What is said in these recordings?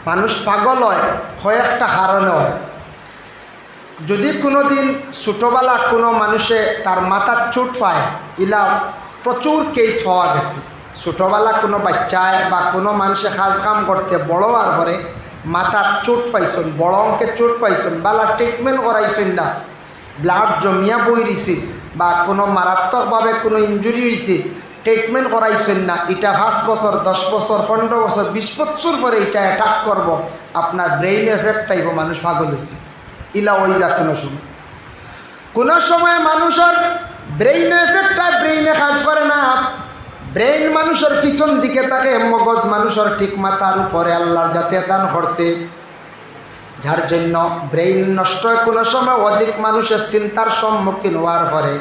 মানুষ পাগল হয় একটা কারণে হয়। যদি কোনো দিন ছোটোবেলা কোনো মানুষে তার মাথার চোট পায়, ইলা প্রচুর কেস পাওয়া গেছে। ছোটোবেলা কোনো বাচ্চায় বা কোনো মানুষে কাজ কাম করতে বড় হওয়ার পরে মাথার চোট পাইছেন, বড় অঙ্কের চোট পাইছেন, বালা ট্রিটমেন্ট করাইছেন না, ব্লাড জমিয়া বই দিছে বা কোনো মারাত্মকভাবে কোনো ইনজুরি হয়েছে, ট্রিটমেন্ট করাইছেন না, এটা 5 বছর 10 বছর 15 বছর 20 বছর পরে এটা অ্যাটাক করব, আপনার ব্রেইন এফেক্ট টাইব, মানুষ পাগল হয়েছে। ইলা ওই যা কোনো সময় মানুষের ব্রেইন এফেক্টটা ব্রেইনে কাজ করে না। ব্রেইন মানুষের পিছন দিকে থাকে, মগজ মানুষের ঠিক মাথার উপরে আল্লাহর যাতে দান করছে, যার জন্য ব্রেইন নষ্ট হয়। কোনো সময় অধিক মানুষের চিন্তার সম্মুখীন হওয়ার পরে,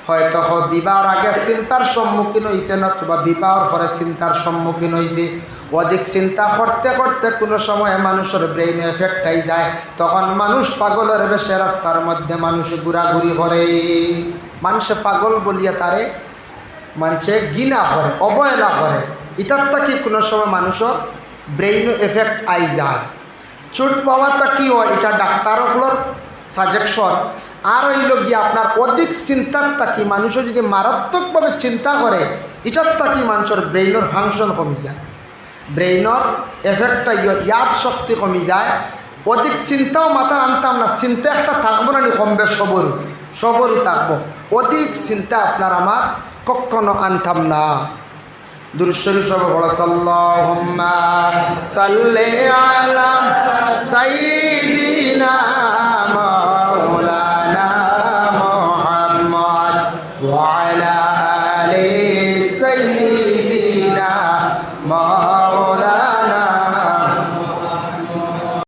হয়তো বিবাহর আগে চিন্তার সম্মুখীন হয়েছে, নতুবা বিবাহর পরে চিন্তার সম্মুখীন হয়েছে। অধিক চিন্তা করতে করতে কোনো সময় মানুষের ব্রেইন এফেক্ট হয়ে যায়, তখন মানুষ পাগলের বেশে রাস্তার মধ্যে মানুষ ঘোরাঘুরি করে। মানুষে পাগল বলিয়া তারে মানুষে ঘৃণা করে, অবহেলা করে। এটারটা কি কোনো সময় মানুষের ব্রেইন এফেক্ট আই যায়। চোট পাওয়াটা কি হয়, এটা ডাক্তারগুলোর সাজেকশন। আর হইল গিয়ে আপনার অধিক চিন্তারটা কি, মানুষের যদি মারাত্মকভাবে চিন্তা করে, এটারটা কি মানুষের ব্রেইনের ফাংশন কমে যায়, ব্রেইনের এফেক্টটা ইয়াদ শক্তি কমে যায়। অধিক চিন্তাও মাথা আনতাম না, চিন্তা একটা থাকবো না, কমবে সবরও থাকবো। অধিক চিন্তা আপনার আমার কখনো আনতাম না। দুরূদ শরীফ সব পড়ত, আল্লাহুম্মা সাল্লি আলা সাইয়্যিদিনা